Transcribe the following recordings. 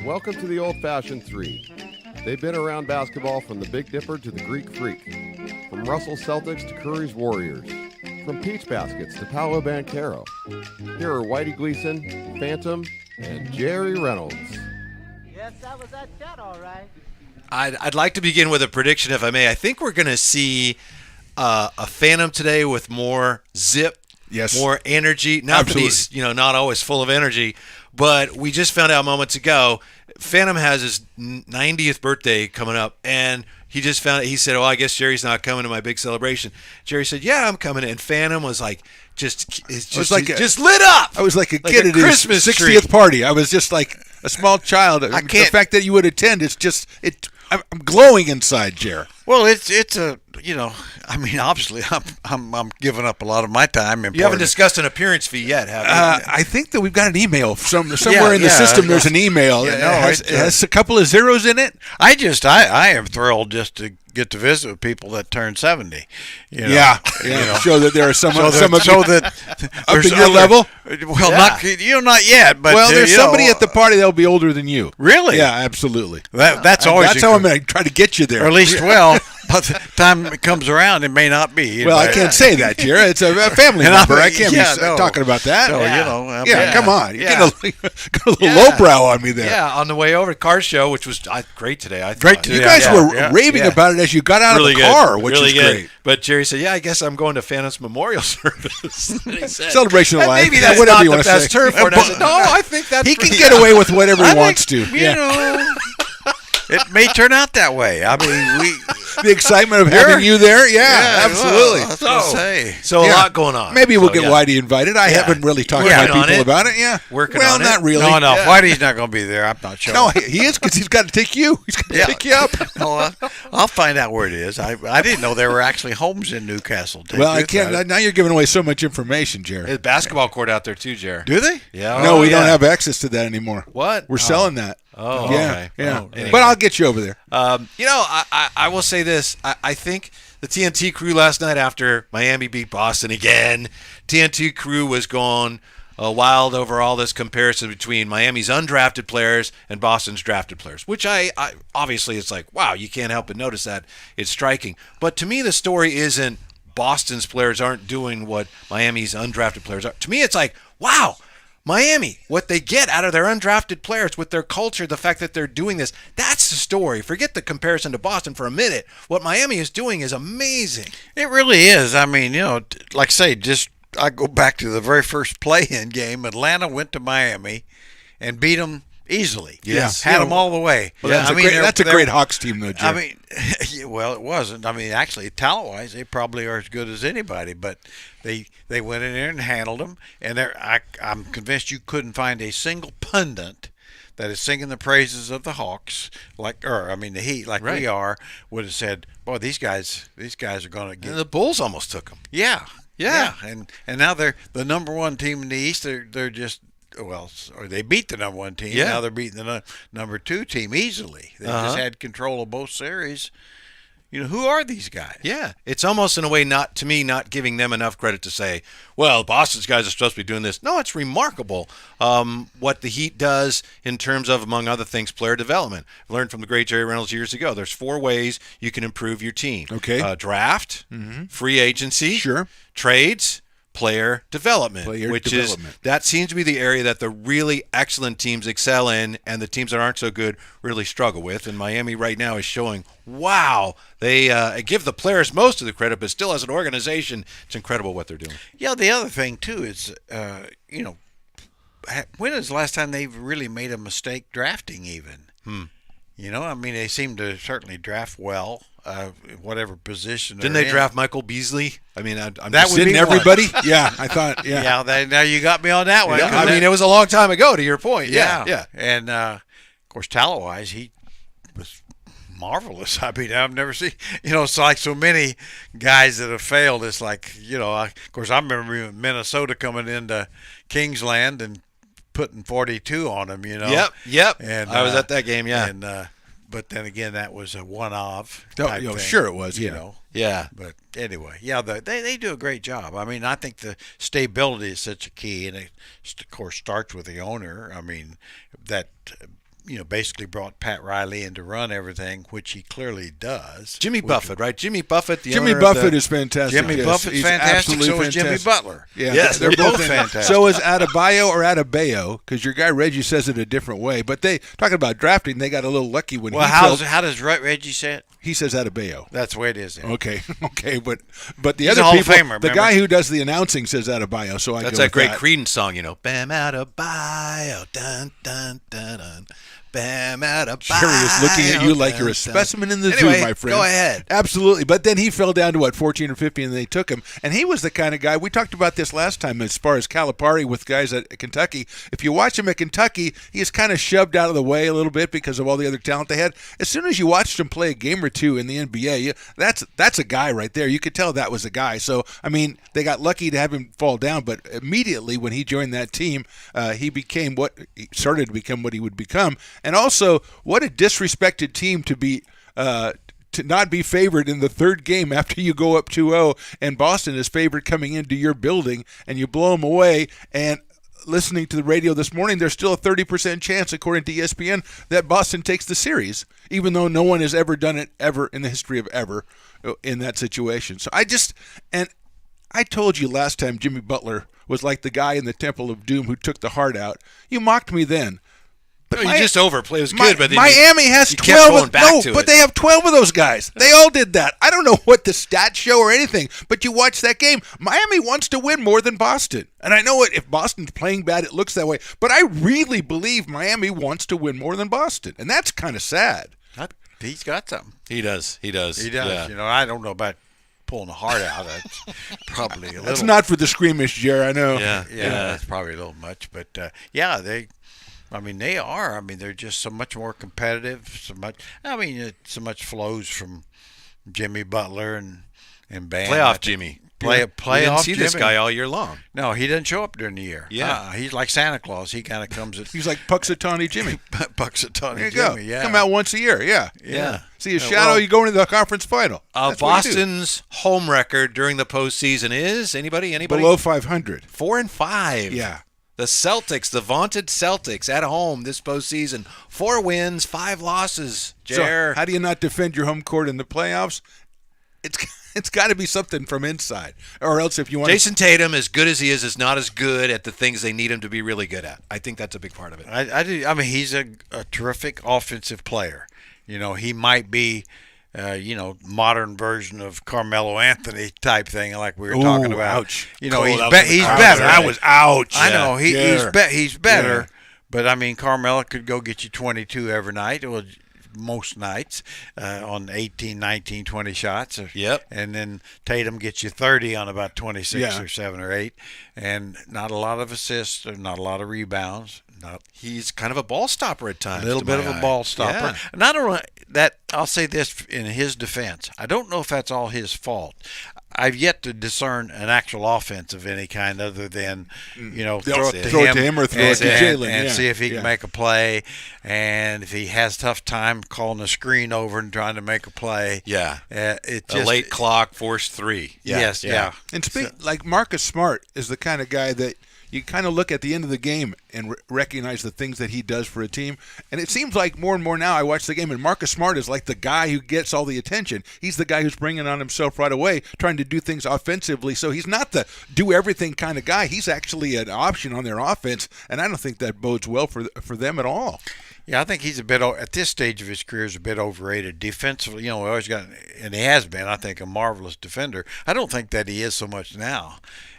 Welcome to the Old-Fashioned Three. They've been around basketball from the Big Dipper to the Greek Freak, from Russell Celtics to Curry's Warriors, from Peach Baskets to Paolo Banchero. Here are Whitey Gleason, Phantom, and Jerry Reynolds. Yes, that was that cat, all right. I'd like to begin with a prediction, if I may. I think we're going to see a Phantom today with more zip, Yes. more energy. Not Absolutely. that he's not always full of energy, but we just found out moments ago, Phantom has his 90th birthday coming up, and he just found it. He said, "Oh, I guess Jerry's not coming to my big celebration." Jerry said, "Yeah, I'm coming." And Phantom was like, just lit up. I was like a Like kid a at his Christmas 60th tree. party. I was just like a small child. The can't- fact that you would attend, I'm glowing inside, Jer. Well, it's a I mean, obviously, I'm giving up a lot of my time. You haven't discussed an appearance fee yet, have you? I think that we've got an email somewhere in the yeah, system. There's an email. Yeah, it, no, has, it, it has a couple of zeros in it. I am thrilled just to get to visit with people that turn 70. You know? Yeah. Show that there are some of you that up there's in your other- level. Well, Yeah. not yet, but Well, there's you somebody know, at the party that'll be older than you. Really? Yeah, absolutely. That's always That's how I'm going to try to get you there. or at least well. By the time it comes around, it may not be. Well, I But- can't say that, Jer. It's a family And member. I'm- I can't yeah, be no. talking about that. So, yeah. yeah. Come on. You're Yeah. getting a little lowbrow on me there. Yeah, on the way over to Car Show, which was great today. I Great thought. today. You guys Yeah, were yeah, raving yeah. about it as you got out Really of the good. car, which really is good. great. But Jerry said, "Yeah, I guess I'm going to Phantom's memorial service." And he said, Celebration of "And life. maybe that's Whatever not you the wanna best say." turf for it." I said, "No, I think that's He can pretty- get away with whatever I he think, wants to. You know, it may turn out that way. I mean, The excitement of having you there, absolutely. Well, I was gonna say. So a Yeah. lot going on. Maybe we'll So, get yeah. Whitey invited. I haven't really talked to Working my on people it. about it. Yeah, Working well, on it. not really. No, Yeah. Whitey's not going to be there. I'm not sure. No, he is because he's got to take you. He's got to pick you up. No, I'll find out where it is. I didn't know there were actually homes in Newcastle. Well, I can't. Now you're giving away so much information, Jerry. There's a basketball court out there too, Jerry. Do they? Yeah. No, Oh, we don't yeah. have access to that anymore. What? We're selling that. Oh, yeah, okay. yeah. Oh, anyway. But I'll get you over there. I will say this. I think the TNT crew last night after Miami beat Boston again, TNT crew was going wild over all this comparison between Miami's undrafted players and Boston's drafted players, which I obviously it's like, wow, you can't help but notice that. It's striking. But to me, the story isn't Boston's players aren't doing what Miami's undrafted players are. To me, it's like, wow, Miami, what they get out of their undrafted players with their culture, the fact that they're doing this, that's the story. Forget the comparison to Boston for a minute. What Miami is doing is amazing. It really is. I mean, like I say, I go back to the very first play-in game. Atlanta went to Miami and beat them easily. Yes. Had them all the way. Well, that's a great Hawks team, though, Jerry. I mean, yeah, well, it wasn't. I mean, actually, talent-wise, they probably are as good as anybody. But they went in there and handled them. And I'm convinced you couldn't find a single pundit that is singing the praises of the Hawks, the Heat, like Right. we are, would have said, "Boy, these guys are going to get." And the Bulls almost took them. Yeah, Yeah. and now they're the number one team in the East. They're just or they beat the number one team. Yeah. Now they're beating the number two team easily. They just had control of both series. Who are these guys? Yeah, it's almost in a way not giving them enough credit to say, well, Boston's guys are supposed to be doing this. No, it's remarkable what the Heat does in terms of, among other things, player development. I learned from the great Jerry Reynolds years ago. There's 4 ways you can improve your team. Okay. Draft, free agency, Sure. trades, player development, Development. that seems to be the area that the really excellent teams excel in, and the teams that aren't so good really struggle with. And Miami right now is showing, wow, they give the players most of the credit, but still as an organization, it's incredible what they're doing. Yeah, the other thing too is, when is the last time they've really made a mistake drafting? Even. I mean, they seem to certainly draft well, whatever position. Didn't they're they in. draft Michael Beasley? I mean, I'm That just would Didn't be one. everybody? Yeah, I thought. Yeah. Yeah, now you got me on that one. I mean, it was a long time ago, to your point. Yeah. And of course, talent-wise, he was marvelous. I mean, I've never seen. It's like so many guys that have failed. It's like of course, I remember Minnesota coming into Kingsland and putting 42 on them. Yep. And I was at that game, yeah. And but then again, that was a one-off. Oh, type thing, sure it was, yeah. Yeah. But anyway, yeah, they do a great job. I mean, I think the stability is such a key, and it, of course, starts with the owner. I mean, that basically brought Pat Riley in to run everything, which he clearly does. Jimmy Buffett, right? Jimmy Buffett, the Jimmy owner of Buffett the- is fantastic. Jimmy yes. Buffett's He's fantastic. absolutely So is Jimmy fantastic. Butler. Yeah, Yes, they're they're both both fantastic. So is Adebayo or Adebayo, because your guy Reggie says it a different way. But they talking about drafting, they got a little lucky when Well, he how does Reggie say it? he says Adebayo. That's the way it is. Then. Okay, okay, but the He's other a Hall of people, Famer, the remember? guy who does the announcing says Adebayo, so I That's go that with great that. Creedence song, Bam Adebayo, dun dun dun dun. Bam Adebayo. Jerry is looking at you like you're a dun, dun. specimen in the Anyway, zoo, my friend. Go ahead. Absolutely. But then he fell down to, 14 or 15, and they took him. And he was the kind of guy, we talked about this last time as far as Calipari with guys at Kentucky. If you watch him at Kentucky, he is kind of shoved out of the way a little bit because of all the other talent they had. As soon as you watched him play a game or two in the NBA, that's a guy right there. You could tell that was a guy. So, I mean, they got lucky to have him fall down, but immediately when he joined that team, he started to become what he would become. And also, what a disrespected team to be to not be favored in the third game after you go up 2-0 and Boston is favored coming into your building and you blow them away. And listening to the radio this morning, there's still a 30% chance, according to ESPN, that Boston takes the series, even though no one has ever done it ever in the history of ever in that situation. So I told you last time Jimmy Butler was like the guy in the Temple of Doom who took the heart out. You mocked me then. No, you just overplayed. It was good, but then Miami has you kept 12. going back to but it. they have 12 of those guys. They all did that. I don't know what the stats show or anything, but you watch that game. Miami wants to win more than Boston. And I know if Boston's playing bad, it looks that way. But I really believe Miami wants to win more than Boston. And that's kind of sad. He's got something. He does. He does. He does. Yeah. I don't know about pulling the heart out. That's probably a little. That's not for the squeamish, Jer, I know. Yeah. Yeah, that's probably a little much. But they are. I mean, they're just so much more competitive. So much flows from Jimmy Butler and Bam. Playoff Jimmy. Playoff You didn't see Jimmy. this guy all year long. No, he doesn't show up during the year. Yeah. He's like Santa Claus. He kind of comes at He's like Puxatawny Jimmy. Puxatawny There you Jimmy. go. Yeah. Come out once a year, yeah. Yeah. See his shadow, you go into the conference final. That's what you do. Boston's home record during the postseason is anybody? Below 500. 4-5. Yeah. The Celtics, the vaunted Celtics, at home this postseason, 4 wins, 5 losses. Jer. So how do you not defend your home court in the playoffs? It's got to be something from inside, or else if you want Jason Tatum, as good as he is not as good at the things they need him to be really good at. I think that's a big part of it. I do. I mean, he's a terrific offensive player. He might be, modern version of Carmelo Anthony type thing, like we were talking about. Ouch. He's Cold. That was he's ouch. better. That was ouch. I know he's better, Yeah. but I mean, Carmelo could go get you 22 every night. Well, most nights on 18, 19, 20 shots. Yep. And then Tatum gets you 30 on about 26 Yeah. or 7 or 8. And not a lot of assists or not a lot of rebounds. He's kind of a ball stopper at times. A little to bit my of a eye. ball stopper. Yeah. And I don't know that I'll say this in his defense. I don't know if that's all his fault. I've yet to discern an actual offense of any kind other than, throw it to him or throw it to Jalen. and Yeah. see if he can Yeah. make a play. And if he has tough time calling a screen over and trying to make a play. Yeah. It A just, late clock, forced 3. Yeah. Yes, yeah. And like Marcus Smart is the kind of guy that you kind of look at the end of the game and recognize the things that he does for a team. And it seems like more and more now I watch the game, and Marcus Smart is like the guy who gets all the attention. He's the guy who's bringing on himself right away, trying to do things offensively. So he's not the do-everything kind of guy. He's actually an option on their offense, and I don't think that bodes well for them at all. Yeah, I think he's a bit at this stage of his career is a bit overrated defensively. We always got, and he has been, I think, a marvelous defender. I don't think that he is so much now.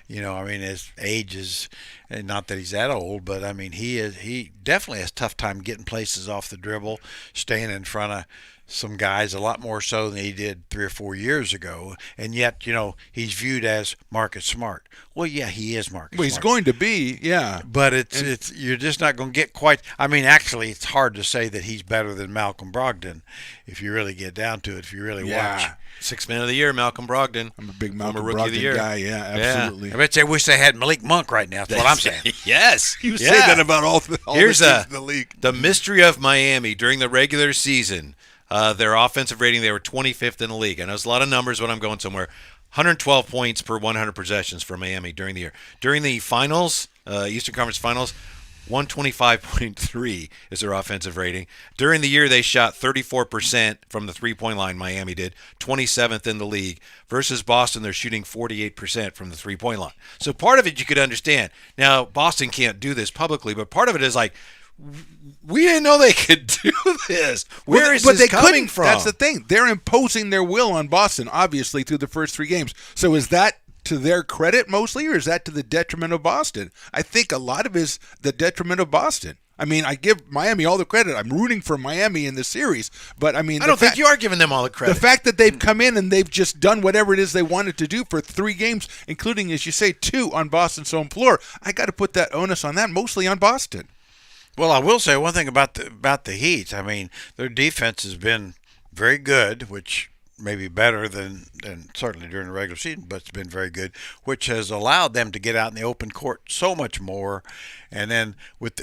His age is, and not that he's that old, but I mean, he definitely has a tough time getting places off the dribble, staying in front of some guys a lot more so than he did 3 or 4 years ago. And yet, he's viewed as Marcus Smart. Well, yeah, he is Marcus Well, he's Smart. going to be, yeah. But it's you're just not going to get quite. I mean, actually, it's hard to say that he's better than Malcolm Brogdon if you really get down to it. If you really watch. 6th man of the year, Malcolm Brogdon. I'm a big Former Malcolm rookie of the year. Brogdon guy, yeah, absolutely. I bet they wish they had Malik Monk right now. That's what I'm saying. Yes. You say that about all the Here's teams in the league. the mystery of Miami during the regular season. Their offensive rating, they were 25th in the league. I know it's a lot of numbers when I'm going somewhere. 112 points per 100 possessions for Miami during the year. During the finals, Eastern Conference Finals, 125.3 is their offensive rating. During the year, they shot 34% from the three-point line, Miami did, 27th in the league. Versus Boston, they're shooting 48% from the three-point line. So part of it you could understand. Now, Boston can't do this publicly, but part of it is like, we didn't know they could do this. Where is this coming from? That's the thing. They're imposing their will on Boston, obviously, through the first 3 games. So is that to their credit mostly, or is that to the detriment of Boston? I think a lot of it is the detriment of Boston. I mean, I give Miami all the credit. I'm rooting for Miami in the series, but I mean, I don't think you are giving them all the credit. The fact that they've come in and they've just done whatever it is they wanted to do for 3 games, including, as you say, 2 on Boston's home floor, I got to put that onus on that, mostly on Boston. Well, I will say one thing about the Heat. I mean, their defense has been very good, which may be better than certainly during the regular season, but it's been very good, which has allowed them to get out in the open court so much more. And then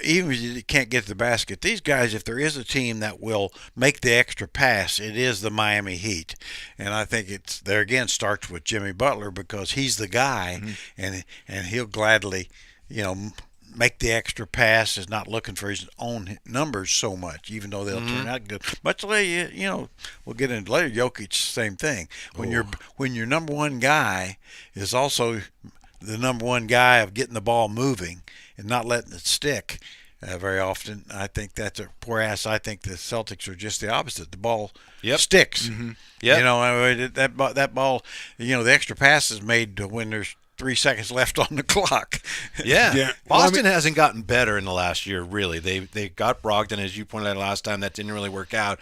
even if you can't get to the basket, these guys, if there is a team that will make the extra pass, it is the Miami Heat. And I think it's there again starts with Jimmy Butler, because he's the guy, and he'll gladly, make the extra pass, is not looking for his own numbers so much, even though they'll turn out good. Much like, we'll get into later, Jokic, same thing. When your number one guy is also the number one guy of getting the ball moving and not letting it stick very often, I think that's a poor ass. I think the Celtics are just the opposite. The ball sticks. Yep. That ball, the extra pass is made when there's 3 seconds left on the clock. Yeah. Boston hasn't gotten better in the last year, really. They got Brogdon, as you pointed out last time. That didn't really work out.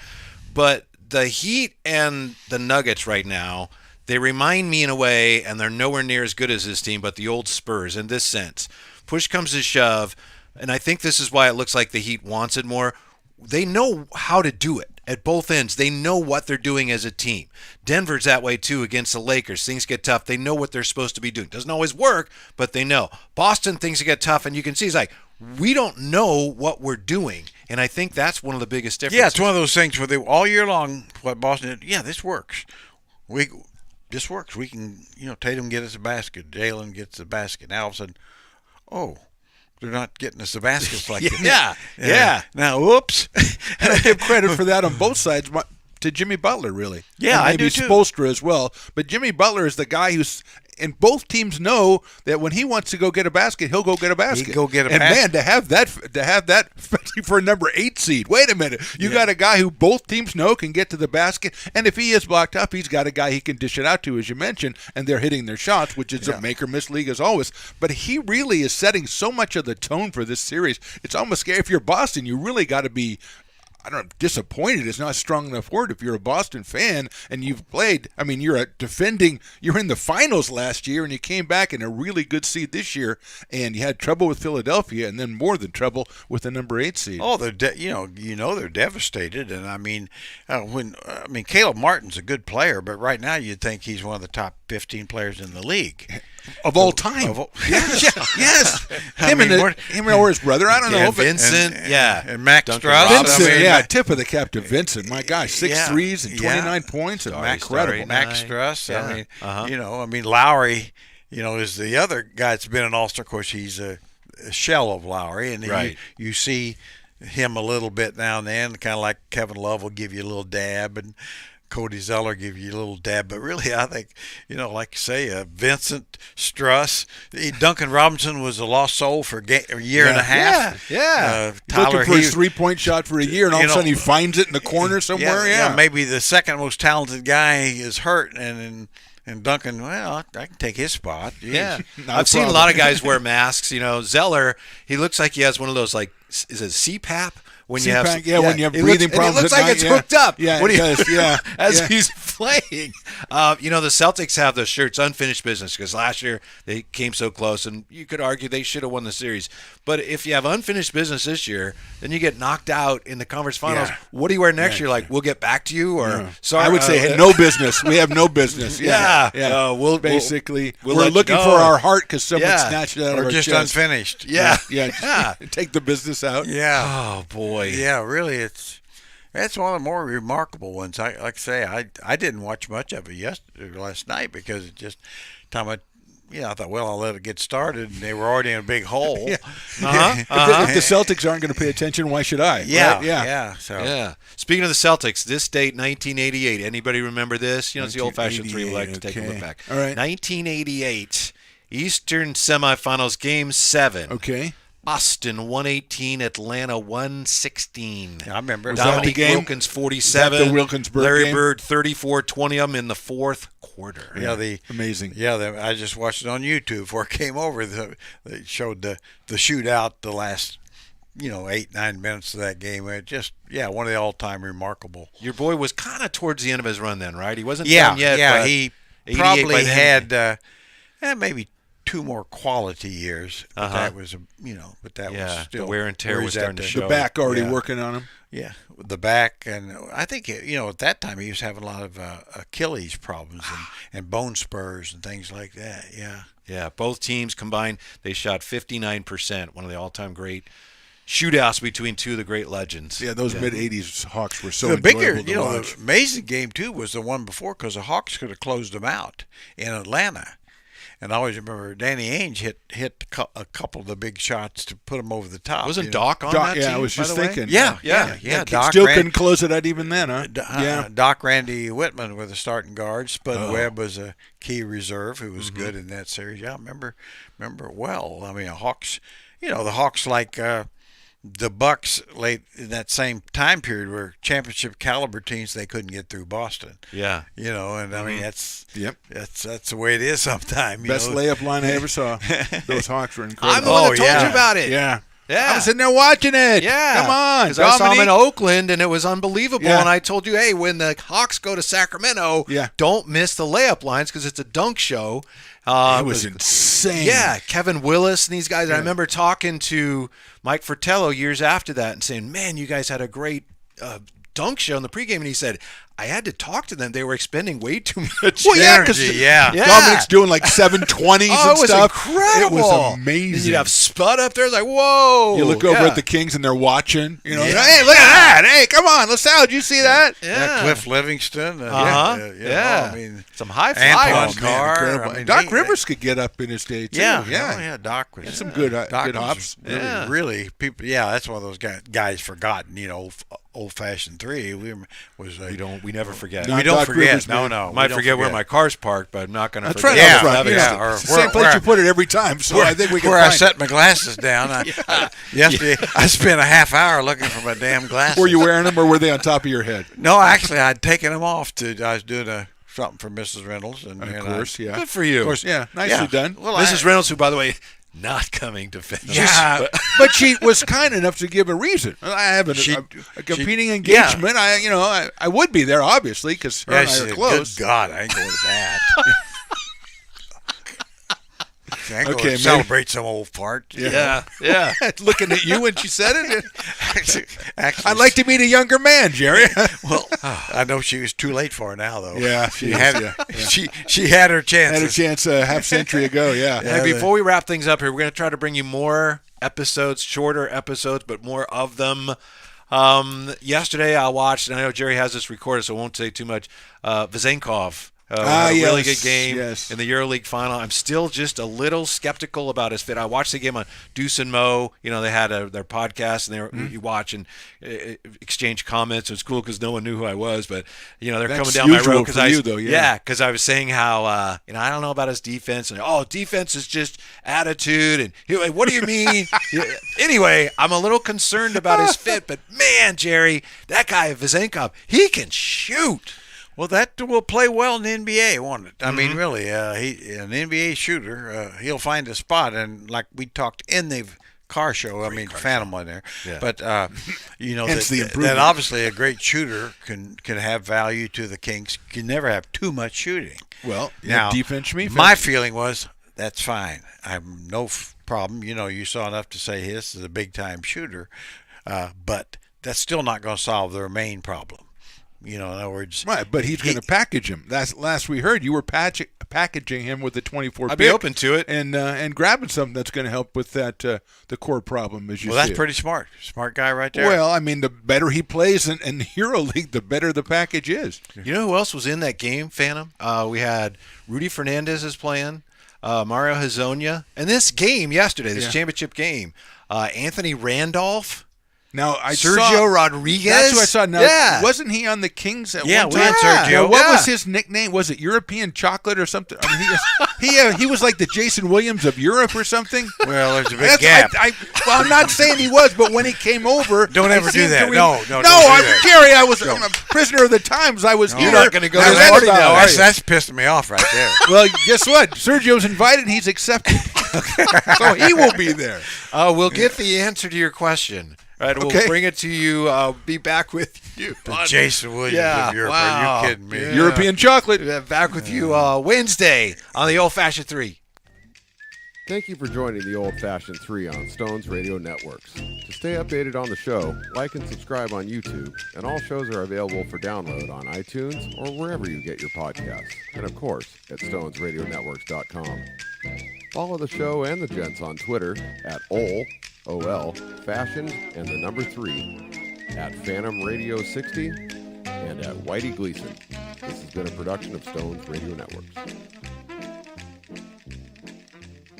But the Heat and the Nuggets right now, they remind me in a way, and they're nowhere near as good as this team, but the old Spurs in this sense. Push comes to shove, and I think this is why it looks like the Heat wants it more. They know how to do it. At both ends, they know what they're doing as a team. Denver's that way, too, against the Lakers. Things get tough. They know what they're supposed to be doing. Doesn't always work, but they know. Boston, things get tough, and you can see it's like, we don't know what we're doing. And I think that's one of the biggest differences. Yeah, it's one of those things where all year long, what Boston did, this works. This works. We can, Tatum gets a basket. Jalen gets a basket. Now all of a sudden, they're not getting us the baskets like that. Yeah. Now, whoops. And I give credit for that on both sides to Jimmy Butler, really. Yeah, and maybe I do too. Spoelstra as well. But Jimmy Butler is the guy who's, and both teams know that when he wants to go get a basket, he'll go get a basket. He'd go get a and basket. man, to have that, especially for a number 8 seed. Wait a minute, you got a guy who both teams know can get to the basket, and if he is blocked up, he's got a guy he can dish it out to, as you mentioned, and they're hitting their shots, which is a make or miss league as always. But he really is setting so much of the tone for this series. It's almost scary. If you're Boston, you really got to be, I don't know, disappointed is not a strong enough word. If you're a Boston fan and you've played, I mean, you're in the finals last year and you came back in a really good seed this year, and you had trouble with Philadelphia and then more than trouble with the number 8 seed. Oh, they're they're devastated, and Caleb Martin's a good player, but right now you'd think he's one of the top 15 players in the league. Of all time. Yes. Him or his brother. I don't know. Vincent. And Max Duncan Strauss. Robinson. Vincent, tip of the cap to Vincent. My gosh, 6 threes and 29 points. And incredible. Max Strauss. Yeah. Lowry, is the other guy that's been an all-star. Of course, he's a shell of Lowry, and you see him a little bit now and then, kind of like Kevin Love will give you a little dab, and Cody Zeller give you a little dab, but really I think, like you say, Vincent Struss, Duncan Robinson was a lost soul for a year and a half. Tyler, looking for his 3-point shot for a year, and all of a sudden he finds it in the corner somewhere. Maybe the second most talented guy is hurt, and Duncan, well, I can take his spot. Jeez. Yeah, I've seen a lot of guys wear masks. Zeller, he looks like he has one of those, like, is it CPAP? When you have breathing problems, it looks like it's hooked up. Yeah, when it does. As he's playing. The Celtics have those shirts, unfinished business, because last year they came so close, and you could argue they should have won the series. But if you have unfinished business this year, then you get knocked out in the conference finals. Yeah. What do you wear next year? Like, we'll get back to you, or sorry, I would say no business. We have no business. We'll we're looking for our heart because someone snatched it out of our just chest. Unfinished. Yeah. Take the business out. Yeah. Oh boy. Yeah, really, it's one of the more remarkable ones. I didn't watch much of it last night because it just time I thought, well, I'll let it get started, and they were already in a big hole. If the Celtics aren't going to pay attention, why should I? Yeah, Right? Yeah. yeah. So Yeah. Speaking of the Celtics, this date, 1988. Anybody remember this? It's the old-fashioned three. We like to take a look 1988, back. all right. 1988, Eastern Semifinals, Game 7. Okay. Boston 118, Atlanta 116. I remember. Was that the Dominique game? Wilkins 47. Was that the Wilkins-Bird Larry game? Bird 34, 20 of them in the fourth quarter. Amazing. I just watched it on YouTube before I came over. They showed the shootout, the last 8-9 minutes of that game. It just one of the all-time remarkable. Your boy was kind of towards the end of his run then, right? He wasn't Yeah, done yet. yeah. but He 88 probably by then. had maybe 2 more quality years. But that was but that was Yeah, still the wear and tear where was he's at starting to there. show. The back already Yeah. working on him. Yeah, the back, and I think at that time he was having a lot of Achilles problems and bone spurs and things like that. Yeah, Yeah, both teams combined, they shot 59%, one of the all-time great shootouts between two of the great legends. Yeah, those mid-'80s Hawks were so the bigger, enjoyable to watch. the amazing game too was the one before, because the Hawks could have closed them out in Atlanta. And I always remember Danny Ainge hit a couple of the big shots to put them over the top. Wasn't Doc on Doc, that yeah, team, I was by just the way? thinking. Yeah. Doc Still ran- couldn't close it out even then, huh? Yeah. Doc Randy Whitman were the starting guards. Spud Webb was a key reserve who was good in that series. Yeah, I remember it well. I mean, Hawks. The Hawks like the Bucks late in that same time period were championship caliber teams. They couldn't get through Boston. Yeah. And I mean that's the way it is sometimes. Best layup line I ever saw. Those Hawks were I'm the incredible. one that told yeah. you about it. Yeah. Yeah. I was sitting there watching it. Yeah. Come on. Because I saw him in Dominique. Oakland, and it was unbelievable. Yeah. And I told you, hey, when the Hawks go to Sacramento, don't miss the layup lines because it's a dunk show. It was insane. Yeah, Kevin Willis and these guys. I remember talking to Mike Fratello years after that and saying, man, you guys had a great dunk show in the pregame. And he said, I had to talk to them. They were expending way too much Well, yeah, 'cause energy. Yeah. Dominic's doing like 720s Oh, and it was stuff. incredible. It was And amazing. you'd have Spud up there. It's like, whoa. You look over Yeah. at the Kings and they're watching. Hey, look Yeah. at that. Hey, come on, LaSalle, did you see that? Yeah. Cliff Livingston. Yeah. I mean, Some high Antoine fives. Carr. Incredible. I mean, Doc he- Rivers could get up in his day, too. Yeah, Doc was Some good Doc good was hops. Really, Yeah. really, people. Yeah, that's one of those guys forgotten. Old-fashioned three. We never forget. Not we don't Doc forget. Rivers, No, man. no. Might we don't forget where my car's parked, but I'm not going to That's forget. right Yeah, up front. yeah, Yeah. or It's the same place where- you put it every time, so I think we can where I find set it. my glasses down. Yesterday, I spent a half hour looking for my damn glasses. Were you wearing them or were they on top of your head? No, actually, I'd taken them off. I was doing something for Mrs. Reynolds, and Of and course, yeah. Good for you. Of course, Yeah, nicely done. Well, Mrs. Reynolds, who, by the way, not coming to finish. Yeah, but she was kind enough to give a reason. I have a competing engagement. I would be there obviously because her and I she are said, close. Good God, I ain't going to that. I ain't Okay, going maybe- to celebrate some old fart. Yeah, yeah. Looking at you when she said it. Actually, I'd like to meet a younger man, Jerry. Well, I know she was too late for her now, though. Yeah, she had she had her chances. Had a chance a half century ago. Yeah. And before we wrap things up here, we're going to try to bring you more episodes, shorter episodes, but more of them. Yesterday I watched, and I know Jerry has this recorded, so I won't say too much, Vezenkov. Had a really good game in the EuroLeague final. I'm still just a little skeptical about his fit. I watched the game on Deuce and Mo. They had their podcast, and you watch and exchange comments. It was cool because no one knew who I was, but they're That's coming down my usual road for you, though, yeah. because I was saying how I don't know about his defense, and defense is just attitude, and he, like, what do you mean? Anyway, I'm a little concerned about his fit, but man, Jerry, that guy Vezenkov, he can shoot. Well, that will play well in the NBA, won't it? I mean, really, he an NBA shooter. He'll find a spot, and like we talked in the car show. I mean, Phantom one there, but Hence the that improvement. obviously a great shooter can have value to the Kings. Can never have too much shooting. Well, Now, defense, me. my feeling was that's fine. I have no problem. You saw enough to say this is a big time shooter, but that's still not going to solve their main problem. In other words, Right, but he's going to package him. That's last we heard. You were packaging him with the 24 I'd be pick open to it. and grabbing something that's going to help with that the core problem as you well, see that's it. pretty smart. Smart guy right there. Well, I mean, the better he plays in EuroLeague, the better the package is. You know who else was in that game, Phantom? We had Rudy Fernandez is playing. Mario Hezonja, and this game yesterday, this Yeah. championship game, Anthony Randolph, Now I Sergio saw, Rodriguez. That's what I saw. Now, yeah. wasn't he on the Kings at Yeah, one we time? had Sergio. Now, what Yeah. was his nickname? Was it European Chocolate or something? I mean, he was like the Jason Williams of Europe or something. Well, there's a big gap. Well, I'm not saying he was, but when he came over, Don't ever I do seemed that. to No, don't do I'm that. Gary. I was I'm a prisoner of the times. I was here. You're not gonna go I to the read party about now, it. are you? That's pissing me off right there. Well, guess what? Sergio's invited. He's accepted, so he will be there. We'll get the answer to your question. Right, we'll Okay. bring it to you. Be back with you. on- Jason Williams Yeah, of Europe. wow. Are you kidding me? Yeah. European chocolate. Back with you Wednesday on the Old Fashioned 3. Thank you for joining the Old Fashioned 3 on Stones Radio Networks. To stay updated on the show, like and subscribe on YouTube, and all shows are available for download on iTunes or wherever you get your podcasts, and of course at stonesradionetworks.com. Follow the show and the gents on Twitter at OL, Fashioned, and the number 3, at Phantom Radio 60, and at Whitey Gleason. This has been a production of Stones Radio Networks.